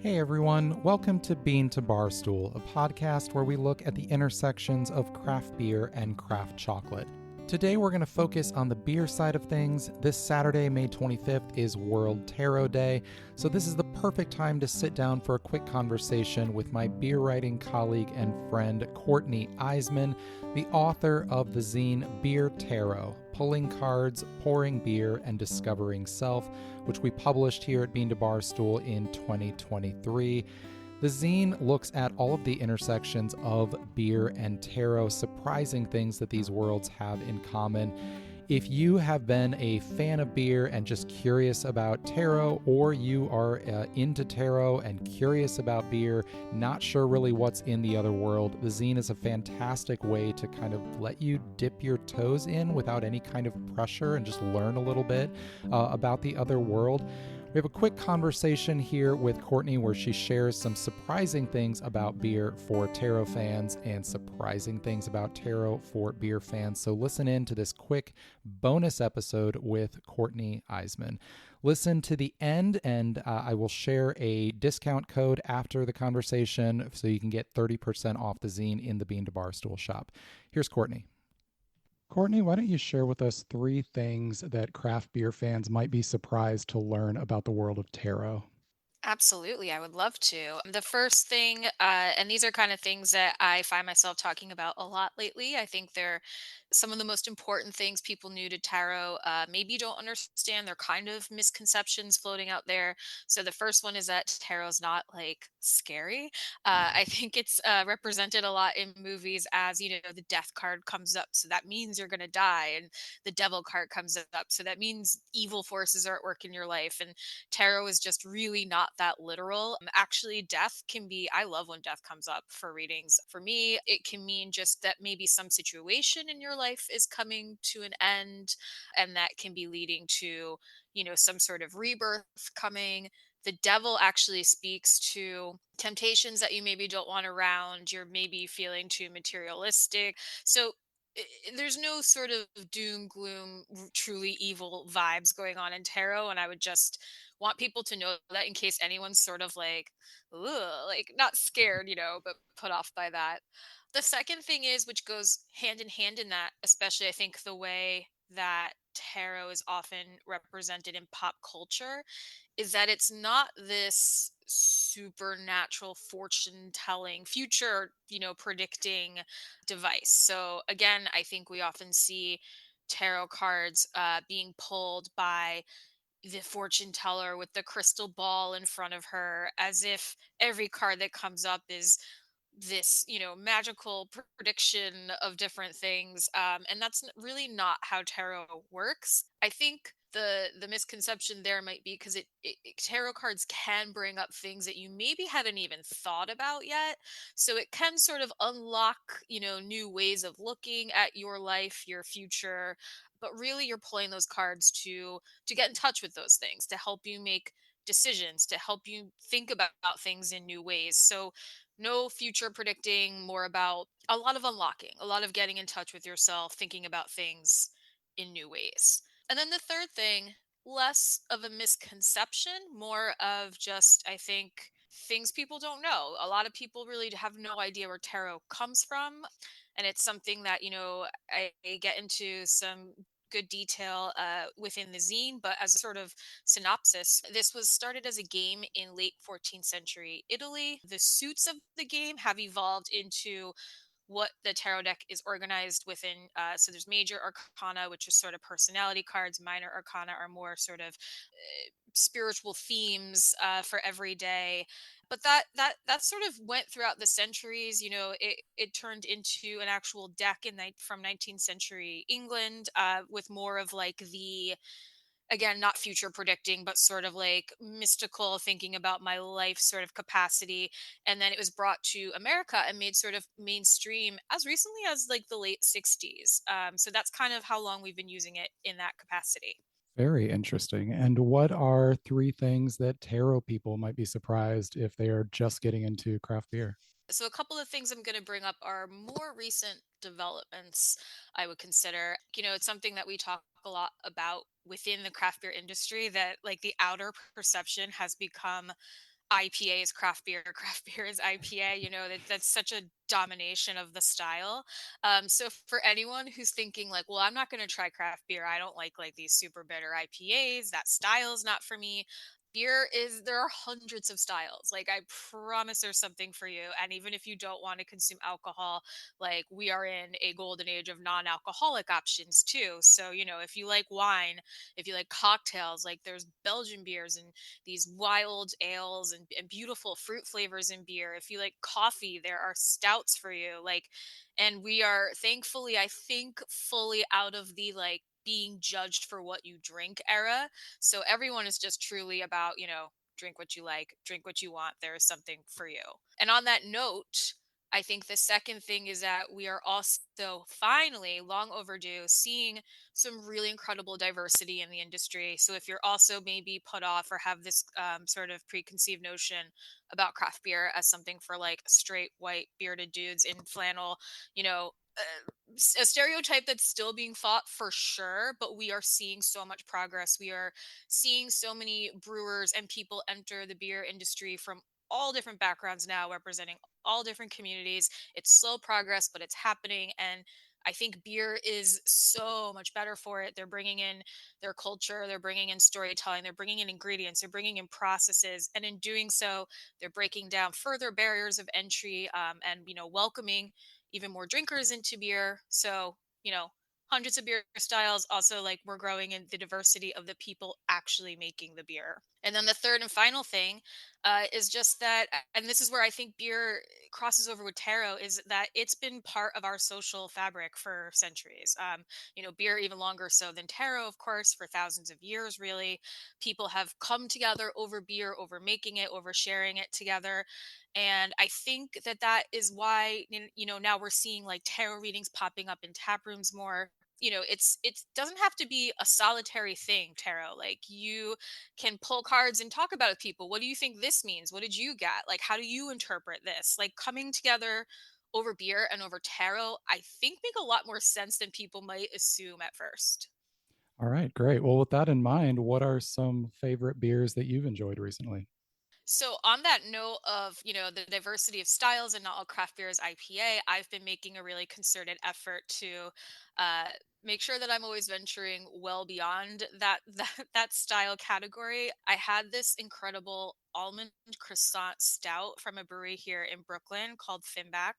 Hey everyone, welcome to Bean to Barstool, a podcast where we look at the intersections of craft beer and craft chocolate. Today we're going to focus on the beer side of things. This Saturday, May 25th, is World Taro Day, so this is the perfect time to sit down for a quick conversation with my beer writing colleague and friend, Courtney Iseman, the author of the zine Beer Taro, Pulling Cards, Pouring Beer, and Discovering Self, which we published here at Bean to Barstool in 2023. The zine looks at all of the intersections of beer and taro, surprising things that these worlds have in common. If you have been a fan of beer and just curious about taro, or you are into taro and curious about beer, not sure really what's in the other world, the zine is a fantastic way to kind of let you dip your toes in without any kind of pressure and just learn a little bit about the other world. We have a quick conversation here with Courtney where she shares some surprising things about beer for taro fans and surprising things about taro for beer fans. So listen in to this quick bonus episode with Courtney Iseman. Listen to the end, and I will share a discount code after the conversation so you can get 30% off the zine in the Bean to Barstool shop. Here's Courtney. Courtney, why don't you share with us three things that craft beer fans might be surprised to learn about the world of taro? Absolutely, I would love to. The first thing, and these are kind of things that I find myself talking about a lot lately. I think they're some of the most important things people new to tarot maybe don't understand. They're kind of misconceptions floating out there. So the first one is that tarot's not like scary. I think it's represented a lot in movies as, the death card comes up. So that means you're going to die. And the devil card comes up. So that means evil forces are at work in your life. And tarot is just really not that literal. Actually, death can be, I love when death comes up for readings. For me, it can mean just that maybe some situation in your life is coming to an end, and that can be leading to, some sort of rebirth coming. The devil actually speaks to temptations that you maybe don't want around. You're maybe feeling too materialistic. So, there's no sort of doom gloom truly evil vibes going on in tarot, and I would just want people to know that in case anyone's sort of like, ugh, like not scared, but put off by that. The second thing is, which goes hand in hand in that, especially I think the way that tarot is often represented in pop culture, is that it's not this supernatural fortune telling future, predicting device. So again, I think we often see tarot cards being pulled by the fortune teller with the crystal ball in front of her, as if every card that comes up is this magical prediction of different things, and that's really not how tarot works. I think the misconception there might be because tarot cards can bring up things that you maybe haven't even thought about yet, so it can sort of unlock new ways of looking at your life, your future, but really you're pulling those cards to get in touch with those things, to help you make decisions, to help you think about things in new ways. So no future predicting, more about a lot of unlocking, a lot of getting in touch with yourself, thinking about things in new ways. And then the third thing, less of a misconception, more of just, I think, things people don't know. A lot of people really have no idea where tarot comes from. And it's something that, I get into some good detail within the zine, but as a sort of synopsis, this was started as a game in late 14th century Italy. The suits of the game have evolved into what the tarot deck is organized within. So there's major arcana, which is sort of personality cards. Minor arcana are more sort of spiritual themes for every day. But that sort of went throughout the centuries. It turned into an actual deck from 19th century England, with more of like the, again, not future predicting, but sort of like mystical thinking about my life sort of capacity. And then it was brought to America and made sort of mainstream as recently as like the late 60s. So that's kind of how long we've been using it in that capacity. Very interesting. And what are three things that taro people might be surprised if they are just getting into craft beer? So a couple of things I'm going to bring up are more recent developments I would consider. It's something that we talk a lot about within the craft beer industry, that like the outer perception has become IPA is craft beer, craft beer is IPA. That's such a domination of the style. So for anyone who's thinking like, well, I'm not going to try craft beer. I don't like these super bitter IPAs. That style is not for me. There are hundreds of styles. Like, I promise there's something for you. And even if you don't want to consume alcohol, like, we are in a golden age of non-alcoholic options too. So, if you like wine, if you like cocktails, like there's Belgian beers and these wild ales and beautiful fruit flavors in beer. If you like coffee, there are stouts for you. And we are thankfully, I think, fully out of the like being judged for what you drink era. So everyone is just truly about, drink what you like, drink what you want. There is something for you. And on that note, I think the second thing is that we are also finally, long overdue, seeing some really incredible diversity in the industry. So if you're also maybe put off or have this sort of preconceived notion about craft beer as something for like straight white bearded dudes in flannel, you know, a stereotype that's still being fought for sure, but we are seeing so much progress. We are seeing so many brewers and people enter the beer industry from all different backgrounds now, representing all different communities. It's slow progress, but it's happening. And I think beer is so much better for it. They're bringing in their culture, they're bringing in storytelling, they're bringing in ingredients, they're bringing in processes. And in doing so, they're breaking down further barriers of entry, and, welcoming even more drinkers into beer. So, hundreds of beer styles. Also, like, we're growing in the diversity of the people actually making the beer. And then the third and final thing is just that, and this is where I think beer crosses over with tarot, is that it's been part of our social fabric for centuries. Beer even longer so than tarot, of course, for thousands of years, really. People have come together over beer, over making it, over sharing it together. And I think that is why, now we're seeing like tarot readings popping up in tap rooms more. It doesn't have to be a solitary thing, tarot. Like, you can pull cards and talk about it with people. What do you think this means? What did you get? Like, how do you interpret this? Like, coming together over beer and over tarot, I think, make a lot more sense than people might assume at first. All right, great. Well, with that in mind, what are some favorite beers that you've enjoyed recently? So on that note of, the diversity of styles and not all craft beer is IPA, I've been making a really concerted effort to uh, make sure that I'm always venturing well beyond that, that style category. I had this incredible almond croissant stout from a brewery here in Brooklyn called Finback.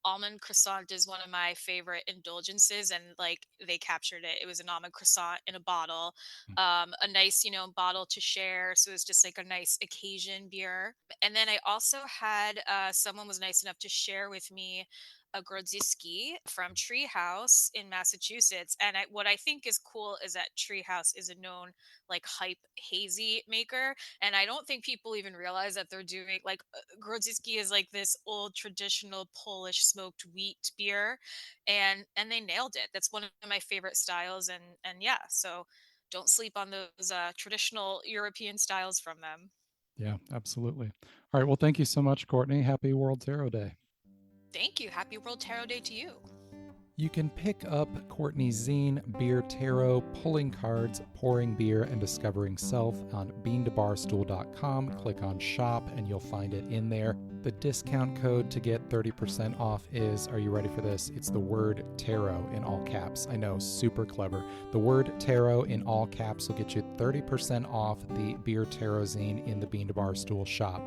Almond croissant is one of my favorite indulgences, and like, they captured it. It was an almond croissant in a bottle, a nice, bottle to share. So it's just like a nice occasion beer. And then I also had someone was nice enough to share with me a Grodziski from Treehouse in Massachusetts. And what I think is cool is that Treehouse is a known like hype hazy maker. And I don't think people even realize that they're doing like Grodziski is like this old traditional Polish smoked wheat beer, and they nailed it. That's one of my favorite styles, and yeah, so don't sleep on those traditional European styles from them. Yeah, absolutely. All right. Well, thank you so much, Courtney. Happy World Tarot Day. Thank you. Happy World Tarot Day to you. You can pick up Courtney's zine, Beer Tarot, Pulling Cards, Pouring Beer, and Discovering Self on beantobarstool.com. Click on Shop and you'll find it in there. The discount code to get 30% off is, are you ready for this? It's the word tarot in all caps. I know, super clever. The word tarot in all caps will get you 30% off the Beer Tarot zine in the Bean to Bar Stool shop.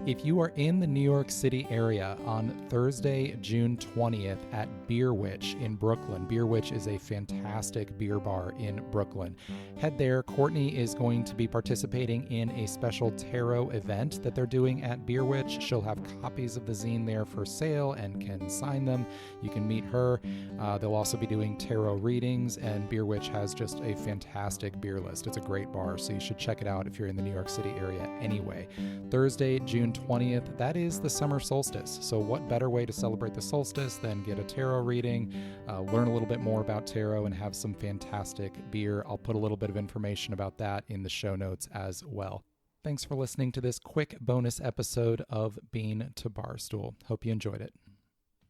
If you are in the New York City area on Thursday, June 20th at Beer Witch in Brooklyn, Beer Witch is a fantastic beer bar in Brooklyn. Head there. Courtney is going to be participating in a special tarot event that they're doing at Beer Witch. She'll have copies of the zine there for sale and can sign them. You can meet her. They'll also be doing tarot readings, and Beer Witch has just a fantastic beer list. It's a great bar, so you should check it out if you're in the New York City area anyway. Thursday, June 20th, that is the summer solstice. So what better way to celebrate the solstice than get a tarot reading, learn a little bit more about tarot, and have some fantastic beer. I'll put a little bit of information about that in the show notes as well. Thanks for listening to this quick bonus episode of Bean to Barstool. Hope you enjoyed it.